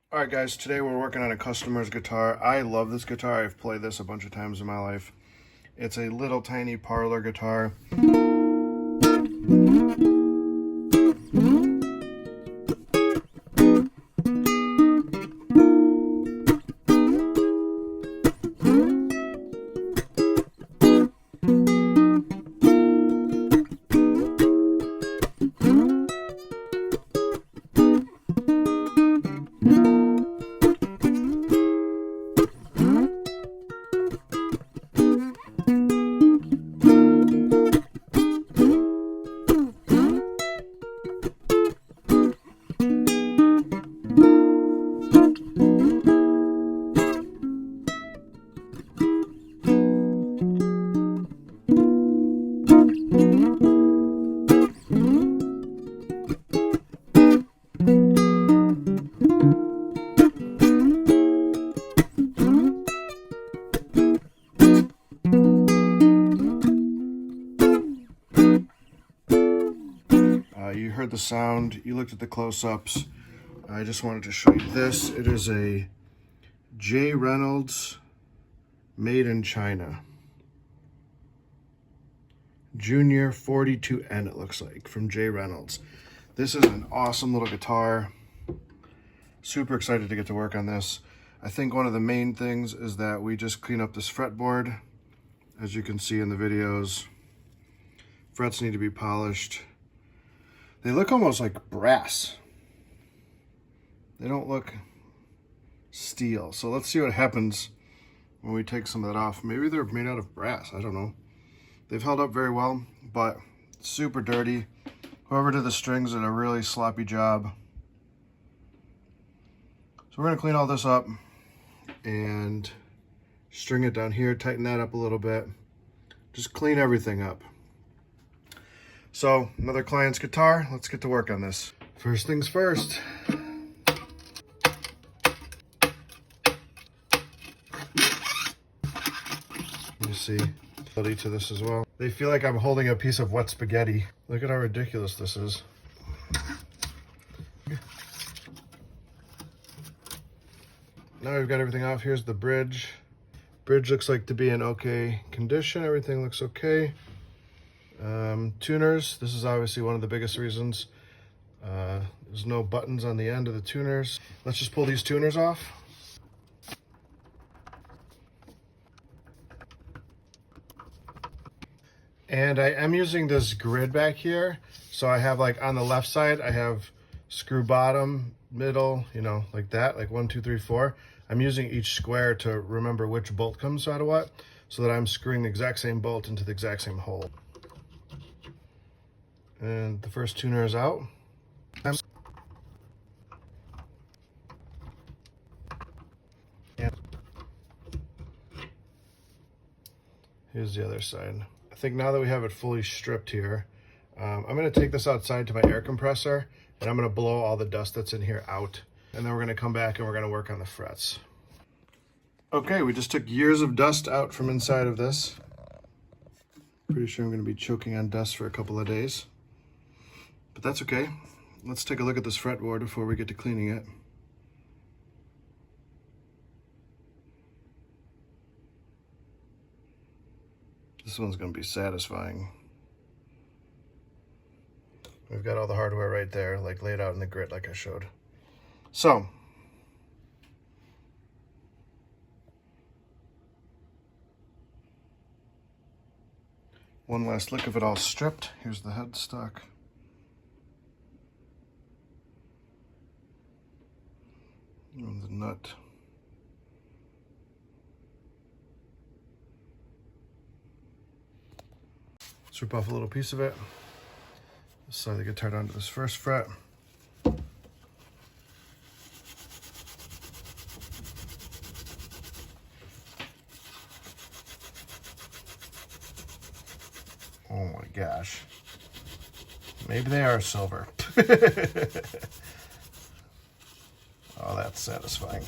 All right, guys, today we're working on a customer's guitar. I love this guitar. I've played this a bunch of times in my life. It's a little tiny Parlor guitar. You heard the sound, you looked at the close-ups. I just wanted to show you this. It is a J. Reynolds made in China. Junior 42N, it looks like, from J. Reynolds. This is an awesome little guitar. Super excited to get to work on this. I think one of the main things is that we just clean up this fretboard. As you can see in the videos, frets need to be polished. They look almost like brass. They don't look steel. So let's see what happens when we take some of that off. Maybe they're made out of brass, I don't know. They've held up very well, but super dirty. Whoever did the strings did a really sloppy job. So we're gonna clean all this up and string it down here, tighten that up a little bit. Just clean everything up. So, another client's guitar. Let's get to work on this. First things first. You see quality to this as well. They feel like I'm holding a piece of wet spaghetti. Look at how ridiculous this is. Now we've got everything off. Here's the bridge. Bridge looks like to be in okay condition. Everything looks okay. Tuners, this is obviously one of the biggest reasons. There's no buttons on the end of the tuners. Let's just pull these tuners off. And I am using this grid back here. So I have, like, on the left side, I have screw bottom, middle, you know, like that, like 1, 2, 3, 4. I'm using each square to remember which bolt comes out of what, so that I'm screwing the exact same bolt into the exact same hole. And the first tuner is out. Here's the other side. I think now that we have it fully stripped here, I'm gonna take this outside to my air compressor and I'm gonna blow all the dust that's in here out. And then we're gonna come back and we're gonna work on the frets. Okay, we just took years of dust out from inside of this. Pretty sure I'm gonna be choking on dust for a couple of days. But that's okay. Let's take a look at this fretboard before we get to cleaning it. This one's gonna be satisfying. We've got all the hardware right there, like laid out in the grit like I showed. So, one last look of it all stripped. Here's the headstock. And the nut. Let's rip off a little piece of it. Slide the guitar down to this first fret. Oh my gosh. Maybe they are silver. Oh, that's satisfying.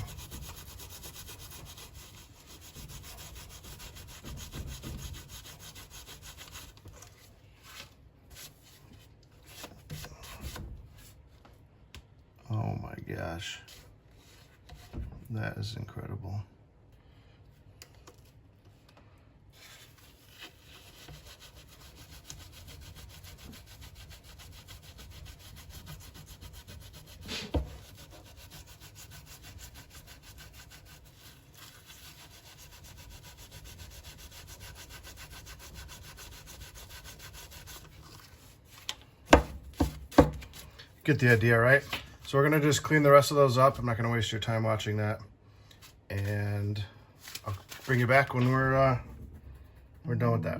Oh my gosh. That is incredible. Get the idea, right? So we're gonna just clean the rest of those up. I'm not gonna waste your time watching that. And I'll bring you back when we're done with that.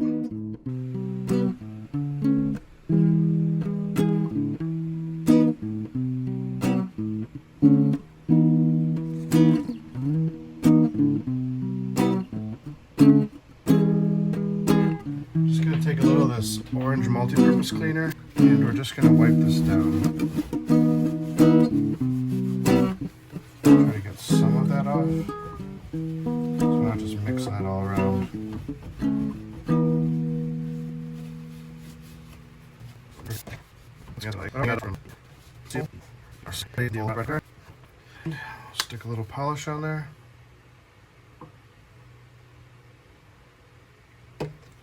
Just gonna take a little of this orange multi-purpose cleaner and we're just gonna wipe this down. Try to get some of that off. So we're not just mixing that all around. Stick a little polish on there.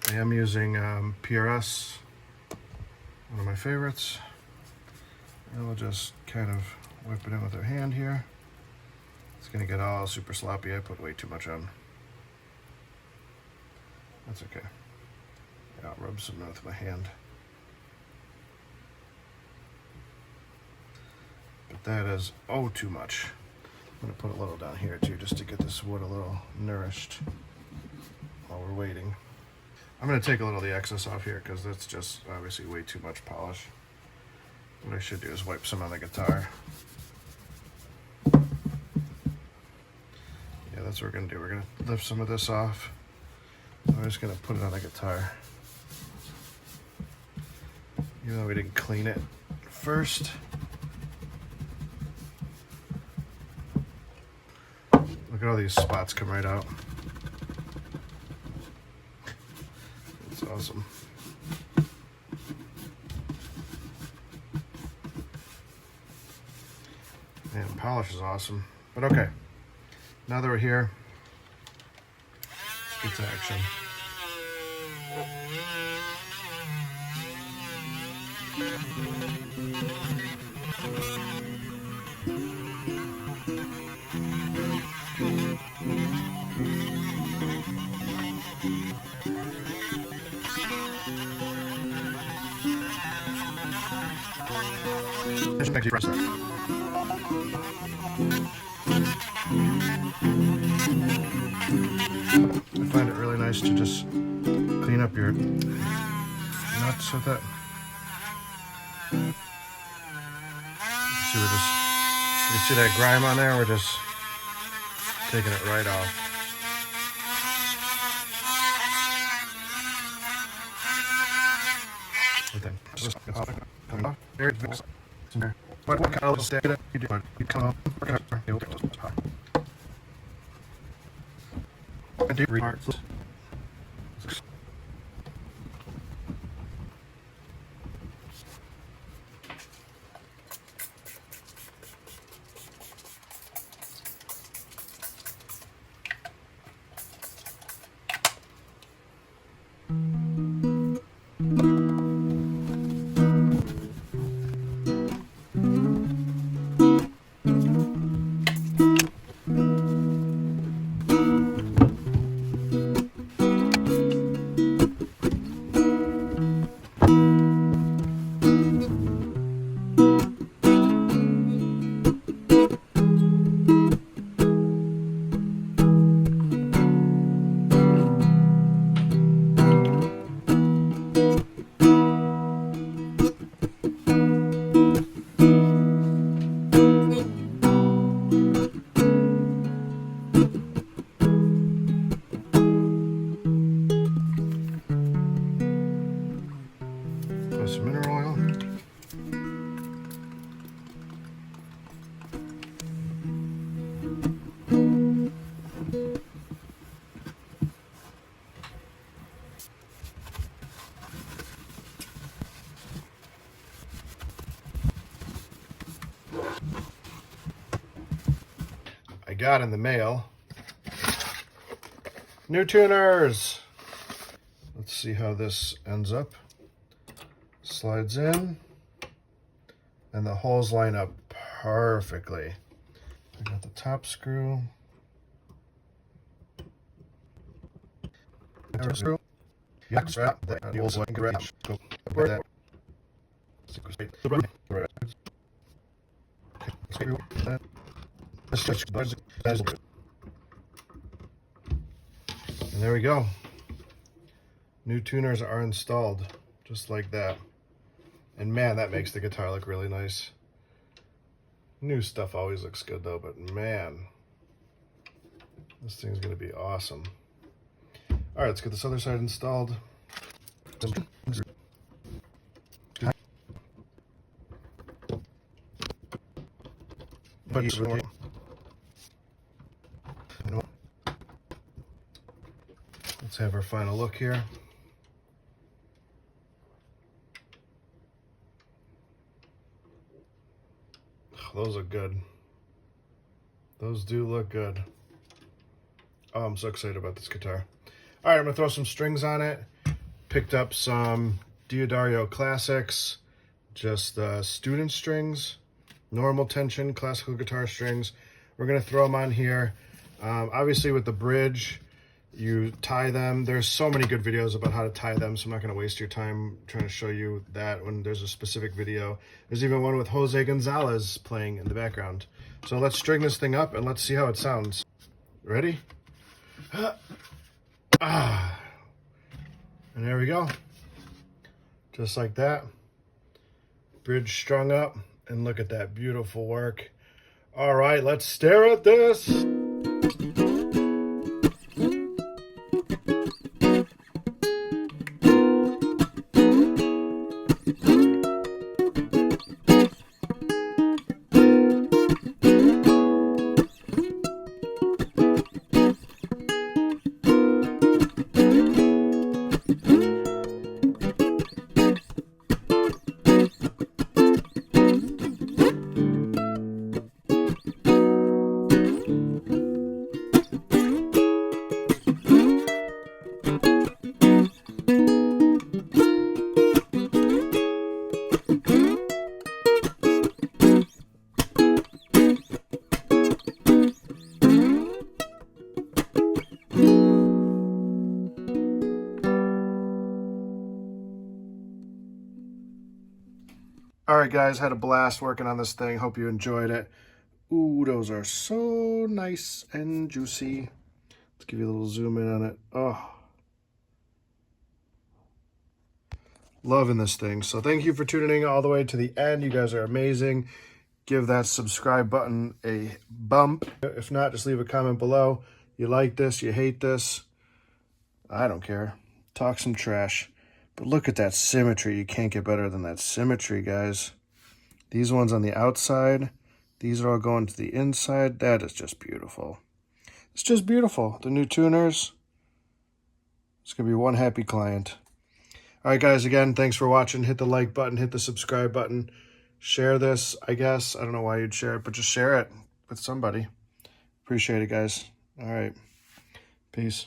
I am using PRS, one of my favorites. And we'll just kind of wipe it in with our hand here. It's gonna get all super sloppy. I put way too much on. That's okay. Yeah, I'll rub some with my hand. But that is too much. I'm gonna put a little down here too, just to get this wood a little nourished while we're waiting. I'm gonna take a little of the excess off here because that's just obviously way too much polish. What I should do is wipe some on the guitar. Yeah, that's what we're gonna do. We're gonna lift some of this off. I'm just gonna put it on the guitar. Even though we didn't clean it first. Look at all these spots come right out. It's awesome. Man, polish is awesome. But okay, now that we're here, let's get to action. Just make it press there. I find it really nice to just clean up your nuts with it. See, you see that grime on there? We're just taking it right off. What kind of step you do? You come up. I do remarks. got in the mail. New tuners. Let's see how this ends up. Slides in, and the holes line up perfectly. I got the top screw. Screw. Yeah, strap that holes like grab. Go that. Screw that. And there we go. New tuners are installed, just like that. And man, that makes the guitar look really nice. New stuff always looks good though, but man, this thing's gonna be awesome. All right, let's get this other side installed. Let's have our final look here. Those look good. Those do look good. Oh, I'm so excited about this guitar. All right, I'm gonna throw some strings on it. Picked up some Diodario Classics, just student strings, normal tension, classical guitar strings. We're gonna throw them on here. Obviously with the bridge, you tie them. There's so many good videos about how to tie them, so I'm not gonna waste your time trying to show you that when there's a specific video. There's even one with Jose Gonzalez playing in the background. So let's string this thing up and let's see how it sounds. Ready? And there we go. Just like that. Bridge strung up, and look at that beautiful work. All right, let's stare at this. All right, guys, had a blast working on this thing. Hope you enjoyed it. Ooh, those are so nice and juicy. Let's give you a little zoom in on it. Oh, loving this thing. So thank you for tuning in all the way to the end. You guys are amazing. Give that subscribe button a bump. If not, just leave a comment below. You like this, you hate this. I don't care. Talk some trash. But look at that symmetry. You can't get better than that symmetry, guys. These ones on the outside, these are all going to the inside. That is just beautiful. It's just beautiful. The new tuners. It's going to be one happy client. All right, guys, again, thanks for watching. Hit the like button, hit the subscribe button. Share this, I guess. I don't know why you'd share it, but just share it with somebody. Appreciate it, guys. All right. Peace.